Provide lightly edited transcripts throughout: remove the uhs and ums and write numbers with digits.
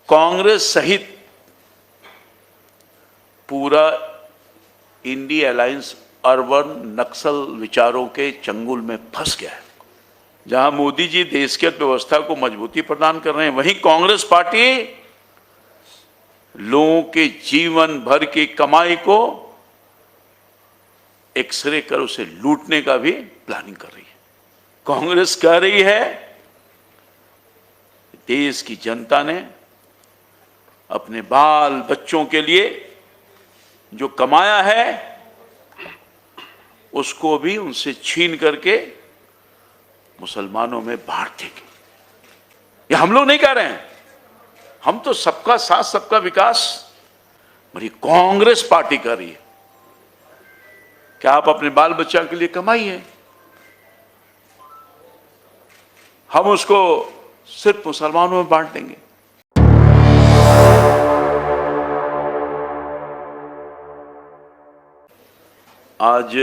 कांग्रेस सहित पूरा India alliance urban नक्सल विचारों के चंगुल में फंस गया है। जहां मोदी जी देश की अर्थव्यवस्था को मजबूती प्रदान कर रहे हैं, वहीं कांग्रेस पार्टी लोगों के जीवन भर की कमाई को एक्सरे कर उसे लूटने का भी प्लानिंग कर रही है। कांग्रेस कह रही है देश की जनता ने अपने बाल बच्चों के लिए जो कमाया है उसको भी उनसे छीन करके मुसलमानों में बांट देंगे। ये हम लोग नहीं कह रहे हैं, हम तो सबका साथ सबका विकास मेरी कांग्रेस पार्टी कर रही है। क्या आप अपने बाल बच्चा के लिए कमाइए, हम उसको सिर्फ मुसलमानों में बांट देंगे। आज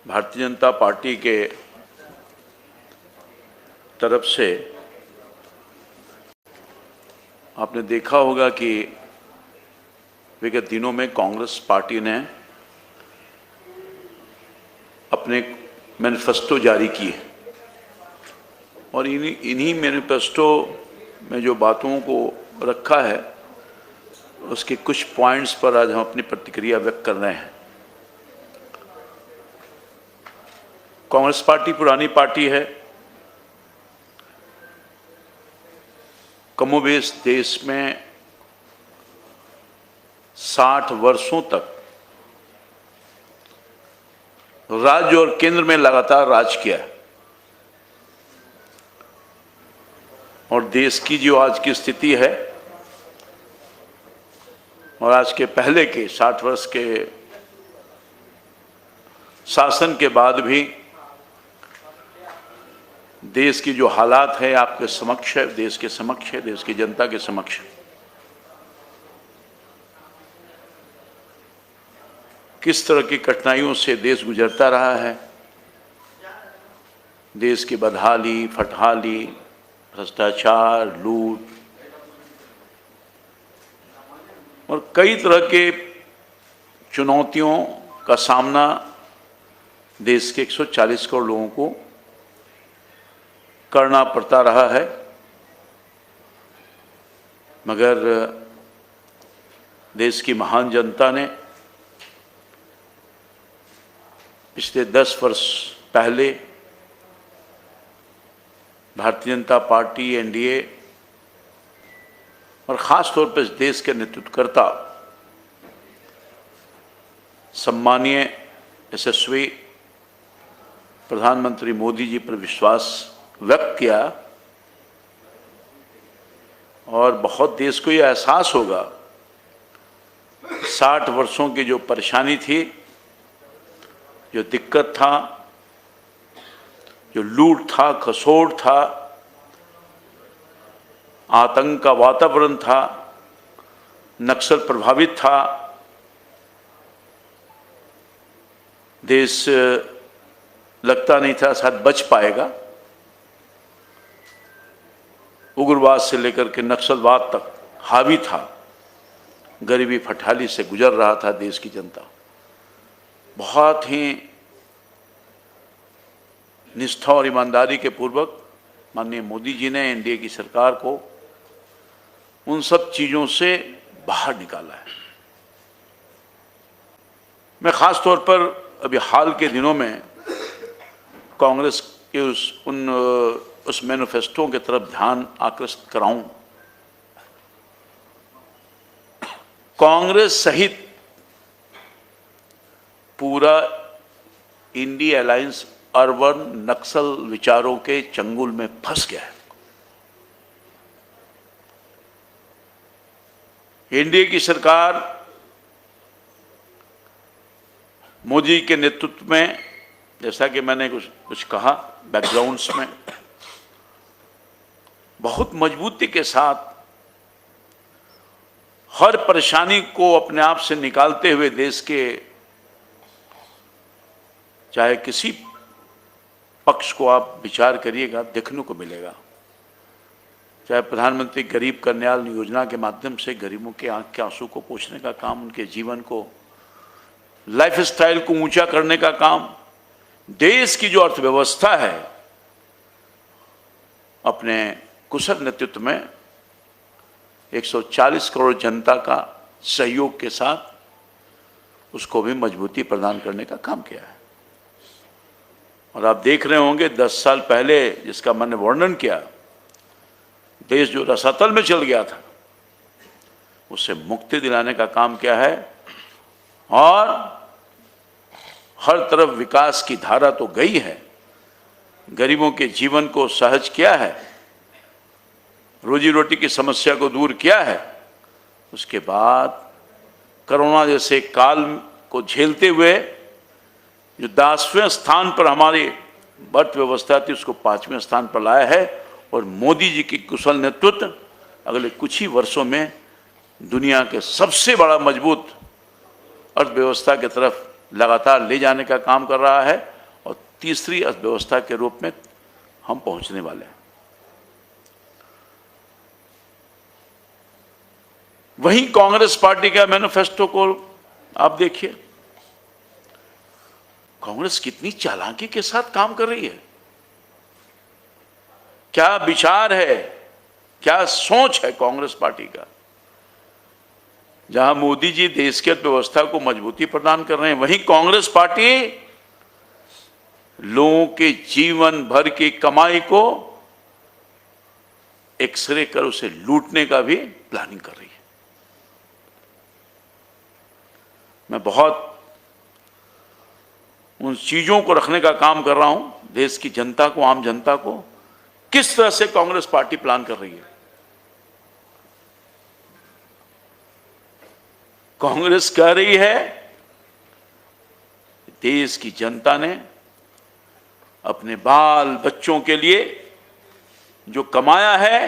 भारतीय जनता पार्टी के तरफ से आपने देखा होगा कि विगत दिनों में कांग्रेस पार्टी ने अपने मैनिफेस्टो जारी किए और इन्हीं मैनिफेस्टो में जो बातों को रखा है उसके कुछ पॉइंट्स पर आज हम अपनी प्रतिक्रिया व्यक्त कर रहे हैं। कांग्रेस पार्टी पुरानी पार्टी है, कमोबेश देश में 60 वर्षों तक राज्य और केंद्र में लगातार राज किया है और देश की जो आज की स्थिति है और आज के पहले के 60 वर्ष के शासन के बाद भी देश की जो हालात है आपके समक्ष है, देश के समक्ष है, देश की जनता के समक्ष है। किस तरह की कठिनाइयों से देश गुजरता रहा है, देश की बदहाली, फटहाली, भ्रष्टाचार, लूट और कई तरह के चुनौतियों का सामना देश के 140 करोड़ लोगों को करना पड़ता रहा है। मगर देश की महान जनता ने पिछले 10 वर्ष पहले भारतीय जनता पार्टी, एनडीए और ख़ास तौर पर इस देश के नेतृत्वकर्ता सम्मानीय यशस्वी प्रधानमंत्री मोदी जी पर विश्वास व्यक्त किया और बहुत देश को यह एहसास होगा 60 वर्षों की जो परेशानी थी, जो दिक्कत था, जो लूट था, खसोड़ था, आतंक का वातावरण था, नक्सल प्रभावित था, देश लगता नहीं था शायद बच पाएगा। उग्रवाद से लेकर के नक्सलवाद तक हावी था, गरीबी फटहाली से गुजर रहा था देश की जनता। बहुत ही निष्ठा और ईमानदारी के पूर्वक माननीय मोदी जी ने एनडीए की सरकार को उन सब चीज़ों से बाहर निकाला है। मैं ख़ास तौर पर अभी हाल के दिनों में कांग्रेस के उस मैनिफेस्टो की तरफ ध्यान आकर्षित कराऊं। कांग्रेस सहित पूरा इंडिया अलायंस अर्बन नक्सल विचारों के चंगुल में फंस गया है। एनडीए की सरकार मोदी के नेतृत्व में, जैसा कि मैंने कुछ कहा बैकग्राउंड्स में, बहुत मजबूती के साथ हर परेशानी को अपने आप से निकालते हुए देश के चाहे किसी पक्ष को आप विचार करिएगा देखने को मिलेगा चाहे प्रधानमंत्री गरीब कल्याण योजना के माध्यम से गरीबों के आंख के आंसू को पोंछने का काम, उनके जीवन को, लाइफस्टाइल को ऊंचा करने का काम, देश की जो अर्थव्यवस्था है अपने कुशल नेतृत्व में 140 करोड़ जनता का सहयोग के साथ उसको भी मजबूती प्रदान करने का काम किया है। और आप देख रहे होंगे 10 साल पहले जिसका मैंने वर्णन किया, देश जो रसातल में चल गया था उससे मुक्ति दिलाने का काम किया है और हर तरफ विकास की धारा तो गई है, गरीबों के जीवन को सहज किया है, रोजी रोटी की समस्या को दूर किया है। उसके बाद कोरोना जैसे काल को झेलते हुए जो 10वें स्थान पर हमारी अर्थव्यवस्था थी उसको 5वें स्थान पर लाया है। और मोदी जी की कुशल नेतृत्व अगले कुछ ही वर्षों में दुनिया के सबसे बड़ा मजबूत अर्थव्यवस्था की तरफ लगातार ले जाने का काम कर रहा है और तीसरी अर्थव्यवस्था के रूप में हम पहुंचने वाले हैं। वहीं कांग्रेस पार्टी का मैनिफेस्टो को आप देखिए, कांग्रेस कितनी चालाकी के साथ काम कर रही है, क्या विचार है, क्या सोच है कांग्रेस पार्टी का। जहां मोदी जी देश की अर्थव्यवस्था को मजबूती प्रदान कर रहे हैं, वहीं कांग्रेस पार्टी लोगों के जीवन भर की कमाई को एक्सरे कर उसे लूटने का भी प्लानिंग कर रही है। मैं बहुत उन चीजों को रखने का काम कर रहा हूं, देश की जनता को, आम जनता को किस तरह से कांग्रेस पार्टी प्लान कर रही है। कांग्रेस कह रही है देश की जनता ने अपने बाल बच्चों के लिए जो कमाया है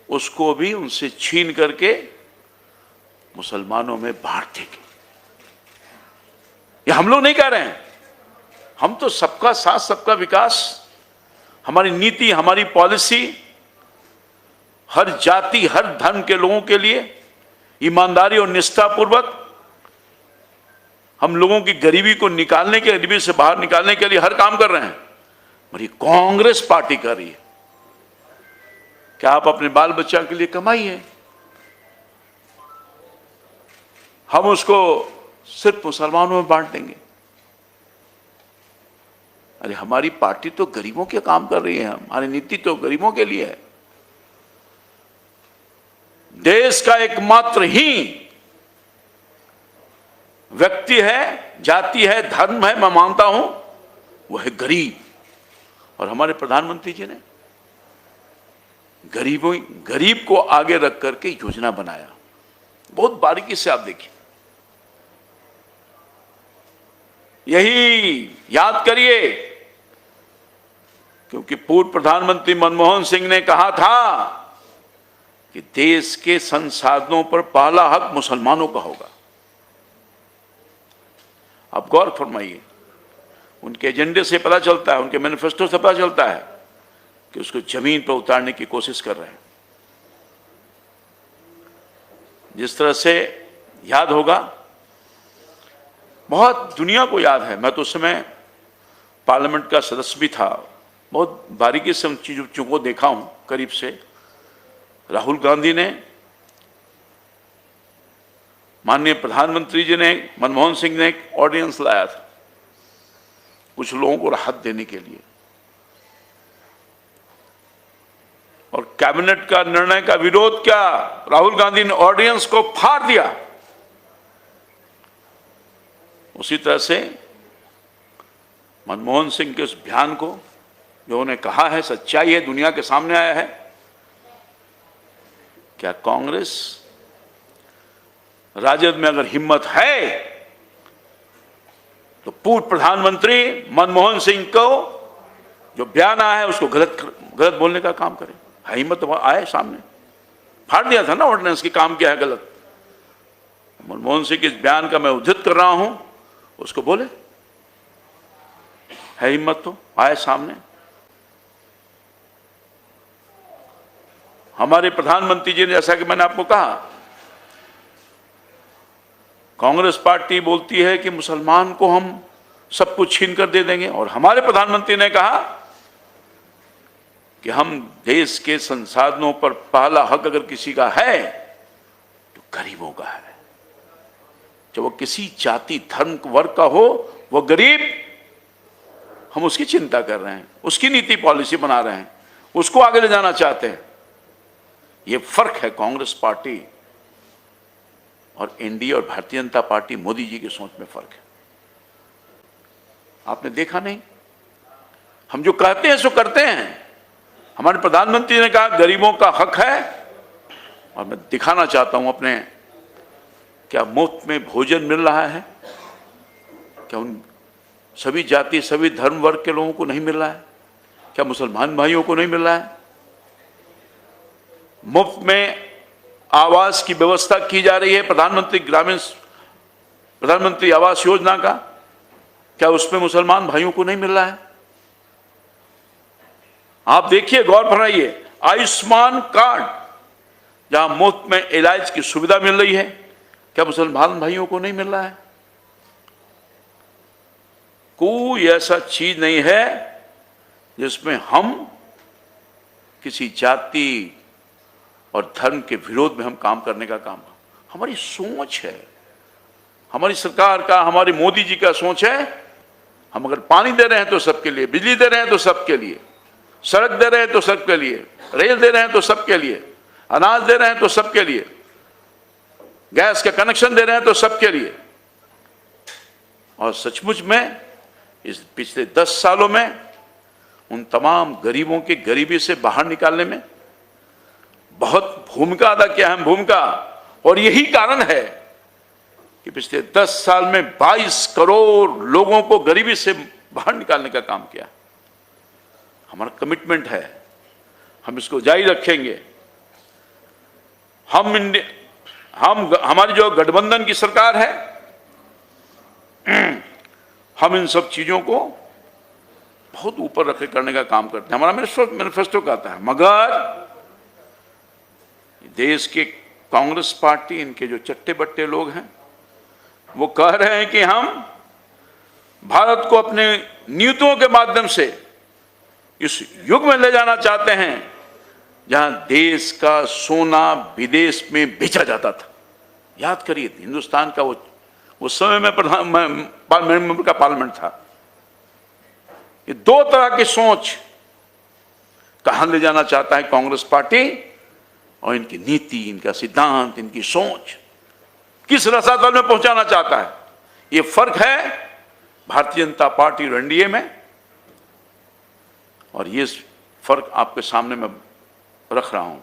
उसको भी उनसे छीन करके मुसलमानों में बांट देगी। ये हम लोग नहीं कह रहे हैं, हम तो सबका साथ सबका विकास, हमारी नीति, हमारी पॉलिसी हर जाति हर धर्म के लोगों के लिए ईमानदारी और निष्ठापूर्वक हम लोगों की गरीबी को निकालने के, गरीबी से बाहर निकालने के लिए हर काम कर रहे हैं। मेरी कांग्रेस पार्टी कर रही है क्या आप अपने बाल बच्चा के लिए कमाइए, हम उसको सिर्फ मुसलमानों में बांट देंगे। अरे हमारी पार्टी तो गरीबों के काम कर रही है, हमारी नीति तो गरीबों के लिए है। देश का एकमात्र ही व्यक्ति है, जाति है, धर्म है, मैं मानता हूं वो है गरीब। और हमारे प्रधानमंत्री जी ने गरीब को आगे रख करके योजना बनाया, बहुत बारीकी से आप देखिए। यही याद करिए, क्योंकि पूर्व प्रधानमंत्री मनमोहन सिंह ने कहा था कि देश के संसाधनों पर पहला हक मुसलमानों का होगा। आप गौर फरमाइए, उनके एजेंडे से पता चलता है, उनके मैनिफेस्टो से पता चलता है कि उसको जमीन पर उतारने की कोशिश कर रहे हैं। जिस तरह से याद होगा, बहुत दुनिया को याद है, मैं तो उस समय पार्लियामेंट का सदस्य भी था, बहुत बारीकी से उन चीजों को देखा हूं करीब से। राहुल गांधी ने, माननीय प्रधानमंत्री जी ने, मनमोहन सिंह ने एक ऑर्डिनेंस लाया था कुछ लोगों को राहत देने के लिए, और कैबिनेट का निर्णय का विरोध किया, राहुल गांधी ने ऑर्डिनेंस को फाड़ दिया। उसी तरह से मनमोहन सिंह के उस बयान को जो उन्होंने कहा है, सच्चाई है, दुनिया के सामने आया है। क्या कांग्रेस, राजद में अगर हिम्मत है तो पूर्व प्रधानमंत्री मनमोहन सिंह को जो बयान आया है उसको गलत बोलने का काम करे? हिम्मत तो आए सामने, फाड़ दिया था ना ऑर्डिनेंस की, काम किया है गलत। मनमोहन सिंह के इस बयान का मैं उद्धृत कर रहा हूं, उसको बोले, है हिम्मत तो आए सामने। हमारे प्रधानमंत्री जी ने, जैसा कि मैंने आपको कहा, कांग्रेस पार्टी बोलती है कि मुसलमान को हम सब कुछ छीन कर दे देंगे, और हमारे प्रधानमंत्री ने कहा कि हम देश के संसाधनों पर पहला हक अगर किसी का है तो गरीबों का है। चाहे वो किसी जाति धर्म वर्ग का हो, वो गरीब, हम उसकी चिंता कर रहे हैं, उसकी नीति पॉलिसी बना रहे हैं, उसको आगे ले जाना चाहते हैं। ये फर्क है कांग्रेस पार्टी और एनडीए और भारतीय जनता पार्टी मोदी जी की सोच में फर्क है। आपने देखा नहीं, हम जो कहते हैं सो करते हैं। हमारे प्रधानमंत्री ने कहा गरीबों का हक है, और मैं दिखाना चाहता हूं अपने, क्या मुफ्त में भोजन मिल रहा है? क्या उन सभी जाति सभी धर्म वर्ग के लोगों को नहीं मिल रहा है? क्या मुसलमान भाइयों को नहीं मिल रहा है? मुफ्त में आवास की व्यवस्था की जा रही है, प्रधानमंत्री आवास योजना का, क्या उसमें मुसलमान भाइयों को नहीं मिल रहा है? आप देखिए, गौर फरमाइए, आयुष्मान कार्ड जहां मुफ्त में इलाज की सुविधा मिल रही है, क्या मुसलमान भाइयों को नहीं मिल रहा है? कोई ऐसा चीज नहीं है जिसमें हम किसी जाति और धर्म के विरोध में हम काम करने का काम, हमारी सोच है, हमारी सरकार का, हमारी मोदी जी का सोच है। हम अगर पानी दे रहे हैं तो सबके लिए, बिजली दे रहे हैं तो सबके लिए, सड़क दे रहे हैं तो सबके लिए, रेल दे रहे हैं तो सबके लिए, अनाज दे रहे हैं तो सबके लिए, गैस के कनेक्शन दे रहे हैं तो सबके लिए। और सचमुच में इस पिछले 10 सालों में उन तमाम गरीबों की गरीबी से बाहर निकालने में बहुत भूमिका अदा किया, अहम भूमिका। और यही कारण है कि पिछले 10 साल में 22 करोड़ लोगों को गरीबी से बाहर निकालने का काम किया। हमारा कमिटमेंट है, हम इसको जारी रखेंगे। हमारी जो गठबंधन की सरकार है, हम इन सब चीजों को बहुत ऊपर रखे करने का काम करते हैं। हमारा मैनिफेस्टो कहता है, मगर देश के कांग्रेस पार्टी, इनके जो चट्टे बट्टे लोग हैं, वो कह रहे हैं कि हम भारत को अपने नीतियों के माध्यम से इस युग में ले जाना चाहते हैं जहां देश का सोना विदेश में बेचा जाता था। याद करिए, हिंदुस्तान का उस समय में मेंबर का पार्लियामेंट था। ये दो तरह की सोच कहां ले जाना चाहता है कांग्रेस पार्टी, और इनकी नीति, इनका सिद्धांत, इनकी सोच किस रसातल में पहुंचाना चाहता है। ये फर्क है भारतीय जनता पार्टी और एनडीए में, और ये फर्क आपके सामने मैं रख रहा हूं।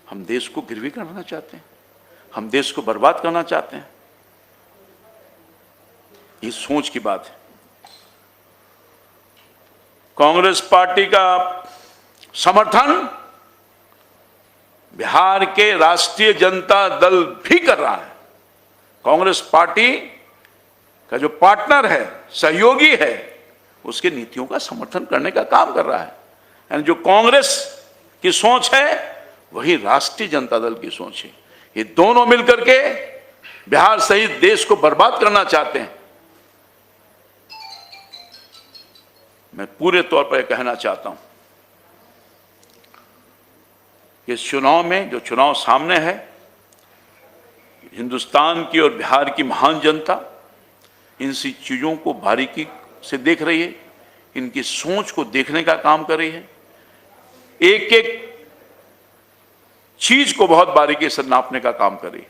हम देश को गिरवी करना चाहते हैं, हम देश को बर्बाद करना चाहते हैं, ये सोच की बात है। कांग्रेस पार्टी का समर्थन बिहार के राष्ट्रीय जनता दल भी कर रहा है। कांग्रेस पार्टी का जो पार्टनर है, सहयोगी है, उसके नीतियों का समर्थन करने का काम कर रहा है। यानी जो कांग्रेस की सोच है वही राष्ट्रीय जनता दल की सोच है। ये दोनों मिलकर के बिहार सहित देश को बर्बाद करना चाहते हैं। मैं पूरे तौर पर कहना चाहता हूं, इस चुनाव में, जो चुनाव सामने है, हिंदुस्तान की और बिहार की महान जनता इन सी चीजों को बारीकी से देख रही है, इनकी सोच को देखने का काम कर रही है, एक एक चीज को बहुत बारीकी से नापने का काम कर रही है।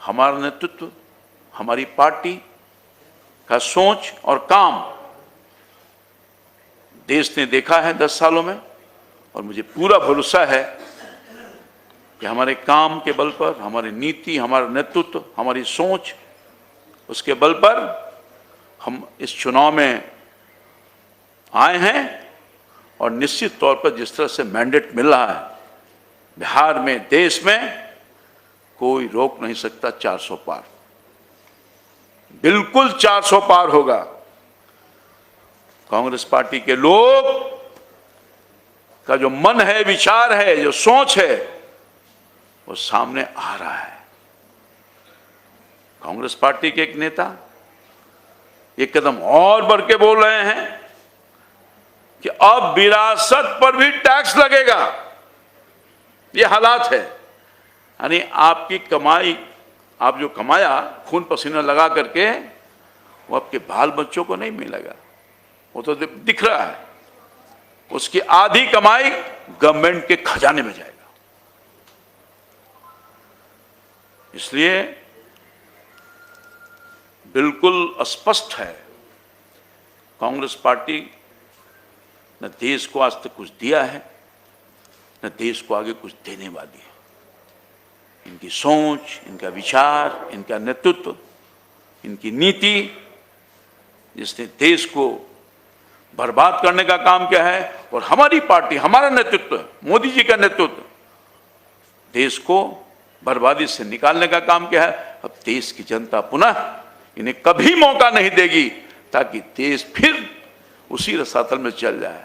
हमारा नेतृत्व, हमारी पार्टी का सोच और काम देश ने देखा है 10 सालों में, और मुझे पूरा भरोसा है कि हमारे काम के बल पर, हमारी नीति, हमारा नेतृत्व, हमारी सोच, उसके बल पर हम इस चुनाव में आए हैं। और निश्चित तौर पर जिस तरह से मैंडेट मिल रहा है बिहार में, देश में, कोई रोक नहीं सकता 400 पार। बिल्कुल 400 पार होगा। कांग्रेस पार्टी के लोग का जो मन है, विचार है, जो सोच है, वो सामने आ रहा है। कांग्रेस पार्टी के एक नेता एक कदम और बढ़ के बोल रहे हैं कि अब विरासत पर भी टैक्स लगेगा। ये हालात है। यानी आपकी कमाई, आप जो कमाया खून पसीना लगा करके, वो आपके बाल बच्चों को नहीं मिलेगा, वो तो दिख रहा है। उसकी आधी कमाई गवर्नमेंट के खजाने में जाएगा। इसलिए बिल्कुल स्पष्ट है, कांग्रेस पार्टी न देश को आज तक कुछ दिया है, न देश को आगे कुछ देने वाली है। इनकी सोच, इनका विचार, इनका नेतृत्व, इनकी नीति, जिसने देश को बर्बाद करने का काम किया है, और हमारी पार्टी, हमारा नेतृत्व, मोदी जी का नेतृत्व देश को बर्बादी से निकालने का काम किया है। अब देश की जनता पुनः इन्हें कभी मौका नहीं देगी ताकि देश फिर उसी रसातल में चल जाए।